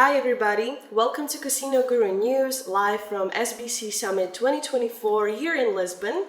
Hi everybody, welcome to Casino Guru News, live from SBC Summit 2024 here in Lisbon.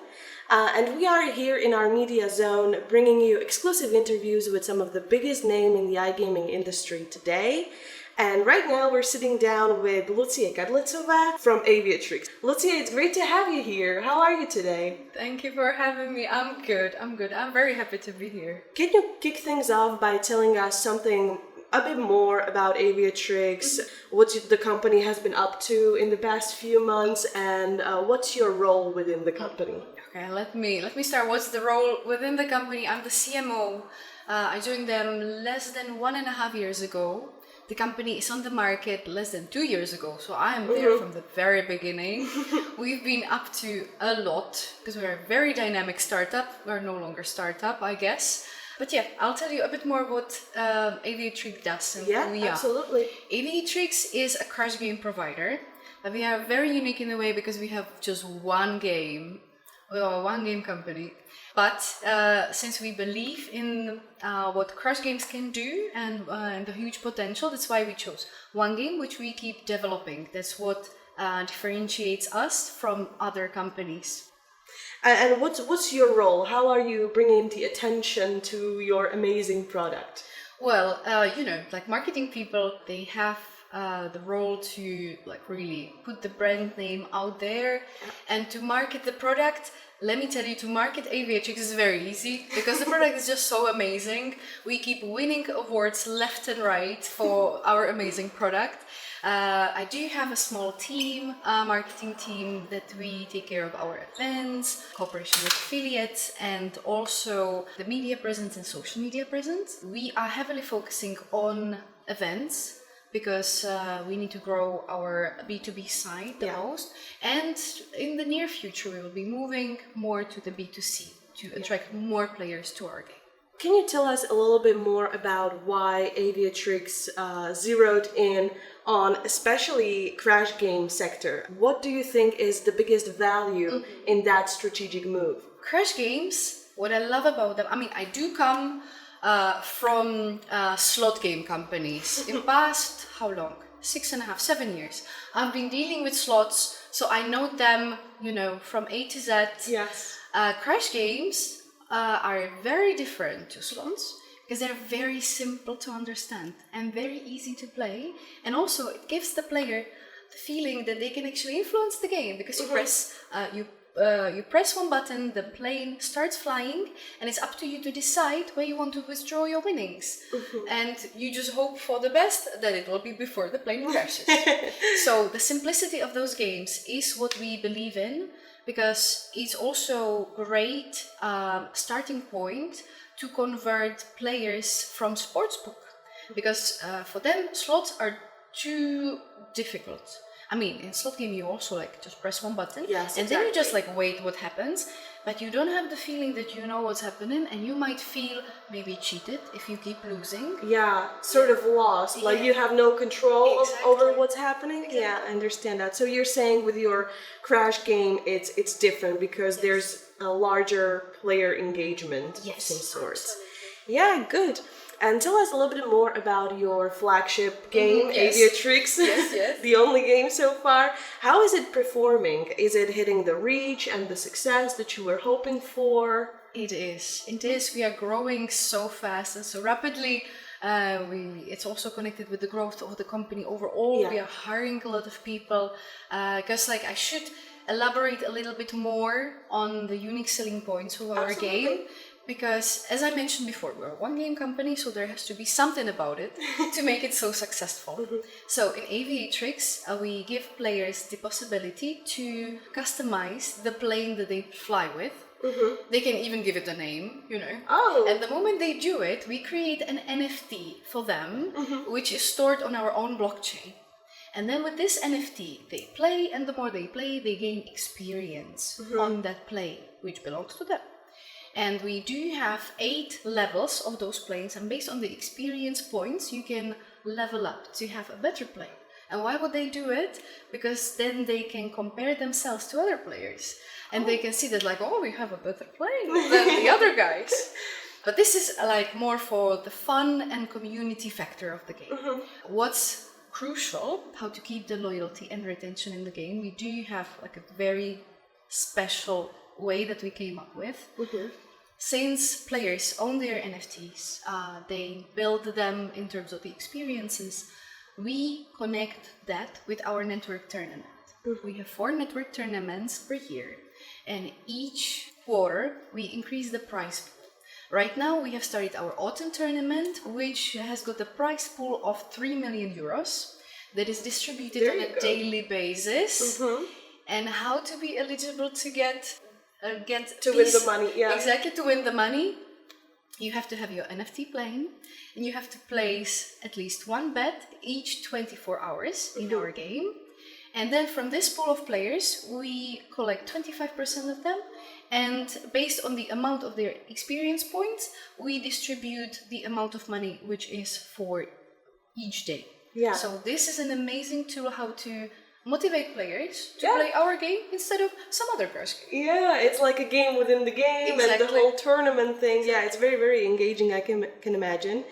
And we are here in our media zone bringing you exclusive interviews with some of the biggest names in the iGaming industry today. And right now we're sitting down with Lucie Kadlecová from Aviatrix. Lucie, it's great to have you here. How are you today? Thank you for having me. I'm good. I'm very happy to be here. Can you kick things off by telling us something a bit more about Aviatrix, what the company has been up to in the past few months, and what's your role within the company? Okay, let me start. What's the role within the company? I'm the CMO. I joined them less than 1.5 years ago. The company is on the market less than 2 years ago, so I am there from the very beginning. We've been up to a lot because we're a very dynamic startup. We're no longer startup, I guess. But yeah, I'll tell you a bit more what Aviatrix does and who we are. Absolutely. Aviatrix is a crash game provider. We are very unique in a way because we have just one game. We are a one-game company. But since we believe in what crash games can do and the huge potential, that's why we chose one game, which we keep developing. That's what differentiates us from other companies. And what's your role? How are you bringing the attention to your amazing product? Well, like marketing people, they have the role to like really put the brand name out there and to market the product. Let me tell you, to market Aviatrix is very easy because the product is just so amazing. We keep winning awards left and right for our amazing product. I do have a small team, marketing team, that we take care of our events, cooperation with affiliates, and also the media presence and social media presence. We are heavily focusing on events because we need to grow our B2B side the most. And in the near future, we will be moving more to the B2C to attract more players to our game. Can you tell us a little bit more about why Aviatrix zeroed in on especially crash game sector? What do you think is the biggest value in that strategic move? Crash games, what I love about them, I do come from slot game companies. In past, how long? 6.5, 7 years. I've been dealing with slots, so I know them, from A to Z. Yes. Crash games are very different to slots because they're very simple to understand and very easy to play, and also it gives the player the feeling that they can actually influence the game because you press one button, the plane starts flying, and it's up to you to decide where you want to withdraw your winnings. And you just hope for the best that it will be before the plane crashes. So the simplicity of those games is what we believe in, because it's also great starting point to convert players from sportsbook, because for them slots are too difficult. In slot game you also just press one button, and then you just wait what happens, but you don't have the feeling that you know what's happening, and you might feel maybe cheated if you keep losing. Yeah, sort of lost, you have no control over what's happening. Yeah, I understand that. So you're saying with your crash game it's different because there's a larger player engagement of some sort. Absolutely. Yeah, good. And tell us a little bit more about your flagship game, Aviatrix. Yes. The only game so far. How is it performing? Is it hitting the reach and the success that you were hoping for? It is. We are growing so fast and so rapidly. It's also connected with the growth of the company overall. We are hiring a lot of people. Because I should elaborate a little bit more on the unique selling points of our game. Because, as I mentioned before, we're a one-game company, so there has to be something about it to make it so successful. So in Aviatrix, we give players the possibility to customize the plane that they fly with. They can even give it a name, And the moment they do it, we create an NFT for them, which is stored on our own blockchain. And then with this NFT, they play, and the more they play, they gain experience on that plane, which belongs to them. And we do have 8 levels of those planes, and based on the experience points, you can level up to have a better plane. And why would they do it? Because then they can compare themselves to other players, and they can see that we have a better plane than the other guys. But this is more for the fun and community factor of the game. What's crucial how to keep the loyalty and retention in the game, we do have like a very special way that we came up with. Since players own their NFTs, they build them in terms of the experiences, we connect that with our network tournament. We have 4 network tournaments per year, and each quarter we increase the prize pool. Right now we have started our autumn tournament, which has got a prize pool of 3 million euros that is distributed on a daily basis. And how to be eligible to get to win the money, exactly, to win the money, you have to have your NFT plane, and you have to place at least 1 bet each 24 hours in our game. And then from this pool of players, we collect 25% of them, and based on the amount of their experience points, we distribute the amount of money which is for each day. So this is an amazing tool how to motivate players to play our game instead of some other person's game. It's like a game within the game, and the whole tournament thing. It's very, very engaging, I can imagine.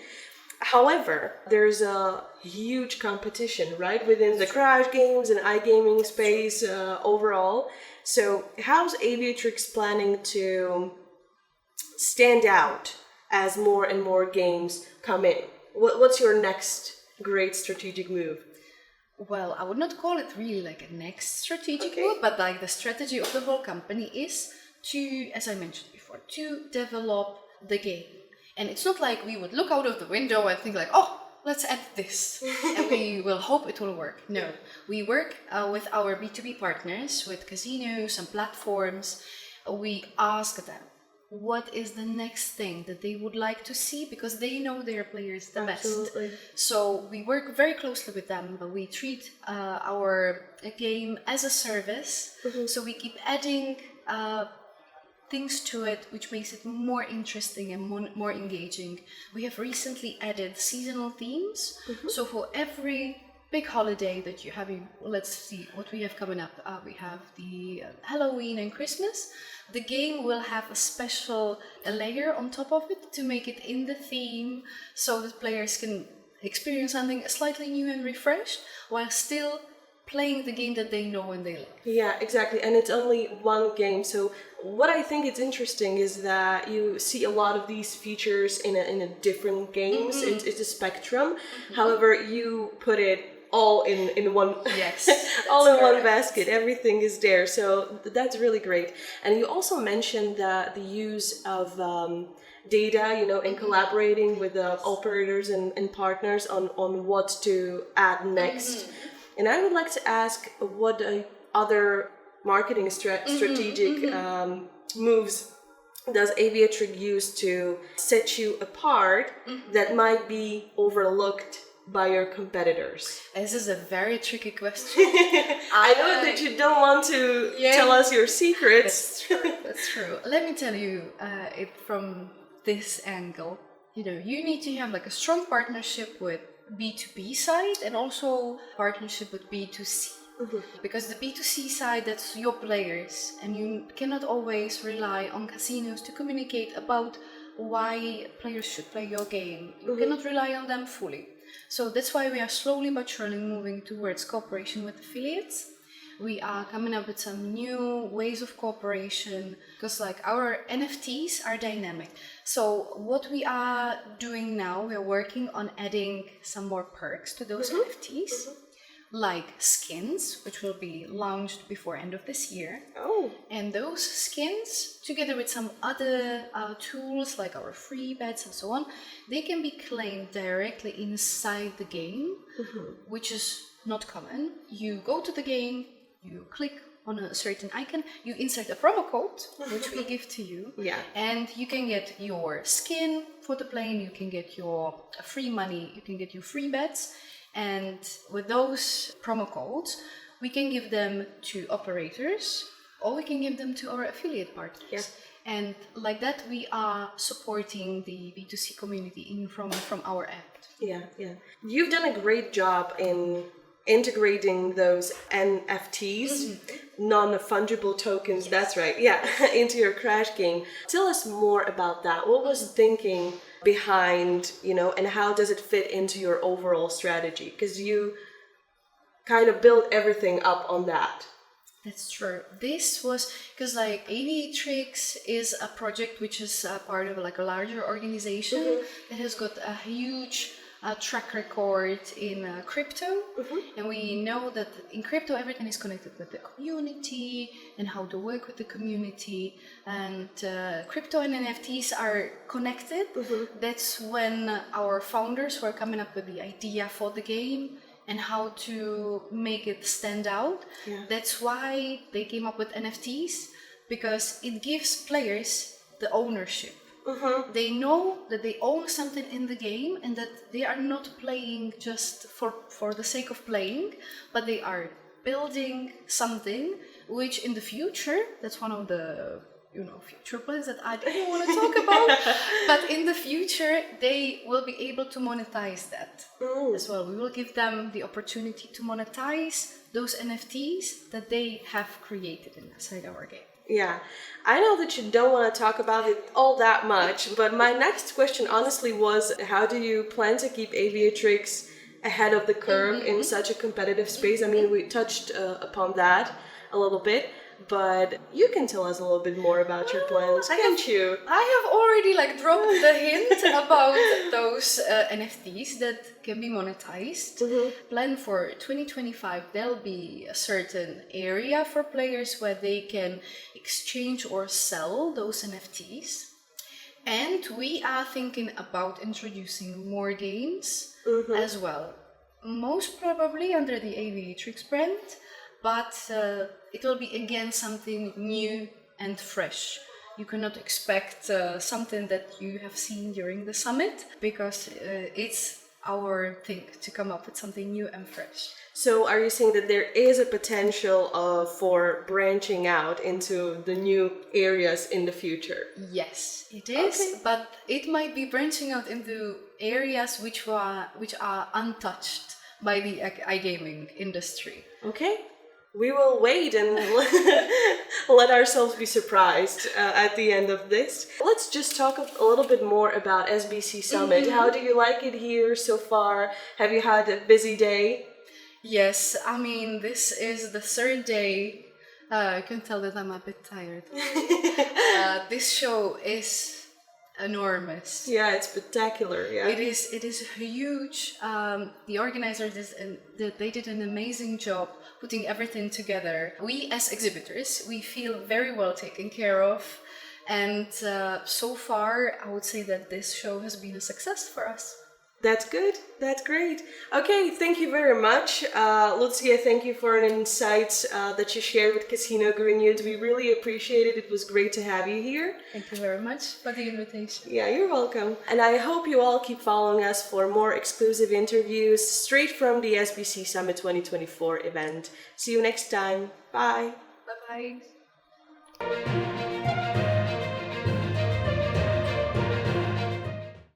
However, there's a huge competition, right, within the crash games and iGaming space overall. So how's Aviatrix planning to stand out as more and more games come in? What's your next great strategic move? Well, I would not call it really like a next strategic move, but like the strategy of the whole company is to, as I mentioned before, to develop the game. And it's not like we would look out of the window and think like, oh, let's add this, and we will hope it will work. No, we work with our B2B partners, with casinos and platforms. We ask them, what is the next thing that they would like to see, because they know their players the best. So we work very closely with them, but we treat our game as a service. So we keep adding things to it which makes it more interesting and more engaging. We have recently added seasonal themes. So for every big holiday that you're having, let's see what we have coming up. We have the Halloween and Christmas. The game will have a special layer on top of it to make it in the theme, so that players can experience something slightly new and refreshed while still playing the game that they know and they like. Yeah, exactly. And it's only one game. So what I think it's interesting is that you see a lot of these features in a different games. It's a spectrum. However, you put it all in one, all in one basket. Everything is there. So that's really great. And you also mentioned the use of data, and collaborating with the operators and partners on what to add next. And I would like to ask, what other marketing strategic moves does Aviatrix use to set you apart that might be overlooked by your competitors? This is a very tricky question. I know that you don't want to tell us your secrets. That's true. Let me tell you it from this angle. You need to have like a strong partnership with B2B side and also partnership with B2C. Because the B2C side, that's your players, and you cannot always rely on casinos to communicate about why players should play your game. You cannot rely on them fully. So that's why we are slowly but surely moving towards cooperation with affiliates. We are coming up with some new ways of cooperation, because like our NFTs are dynamic. So what we are doing now, we are working on adding some more perks to those NFTs, like skins, which will be launched before end of this year. And those skins, together with some other tools like our free bets and so on, they can be claimed directly inside the game, which is not common. You go to the game, you click on a certain icon, you insert a promo code, which we give to you, and you can get your skin for the plane, you can get your free money, you can get your free bets, and with those promo codes, we can give them to operators, or we can give them to our affiliate partners. And like that, we are supporting the B2C community from our app. You've done a great job in integrating those NFTs, non-fungible tokens, that's right, into your crash game. Tell us more about that. What was the thinking behind, and how does it fit into your overall strategy? Because you kind of build everything up on that. That's true. This was because like Aviatrix is a project which is part of like a larger organization that has got a huge track record in crypto, and we know that in crypto everything is connected with the community and how to work with the community, and crypto and NFTs are connected. That's when our founders were coming up with the idea for the game and how to make it stand out. That's why they came up with NFTs, because it gives players the ownership. They know that they own something in the game and that they are not playing just for the sake of playing, but they are building something which in the future, that's one of the future plans that I didn't want to talk about, but in the future they will be able to monetize that as well. We will give them the opportunity to monetize those NFTs that they have created inside our game. Yeah, I know that you don't want to talk about it all that much, but my next question honestly was, how do you plan to keep Aviatrix ahead of the curve in such a competitive space? I mean, we touched upon that a little bit, but you can tell us a little bit more about your plans, can't you? I have already dropped the hint about those NFTs that can be monetized. Plan for 2025, there'll be a certain area for players where they can exchange or sell those NFTs. And we are thinking about introducing more games as well. Most probably under the Aviatrix brand, but it will be again something new and fresh. You cannot expect something that you have seen during the summit, because it's our thing to come up with something new and fresh. So are you saying that there is a potential for branching out into the new areas in the future? Yes, it is, but it might be branching out into areas which are untouched by the iGaming industry. Okay. We will wait and let ourselves be surprised at the end of this. Let's just talk a little bit more about SBC Summit. How do you like it here so far? Have you had a busy day? Yes, I mean, this is the third day. I can tell that I'm a bit tired. This show is enormous. Yeah, it's spectacular. Yeah, it is huge. The organizers they did an amazing job putting everything together. We as exhibitors, we feel very well taken care of, and so far I would say that this show has been a success for us. That's good. That's great. Okay, thank you very much. Lucie, thank you for an insights that you shared with Casino Guru News. We really appreciate it. It was great to have you here. Thank you very much for the invitation. Yeah, you're welcome. And I hope you all keep following us for more exclusive interviews straight from the SBC Summit 2024 event. See you next time. Bye. Bye-bye.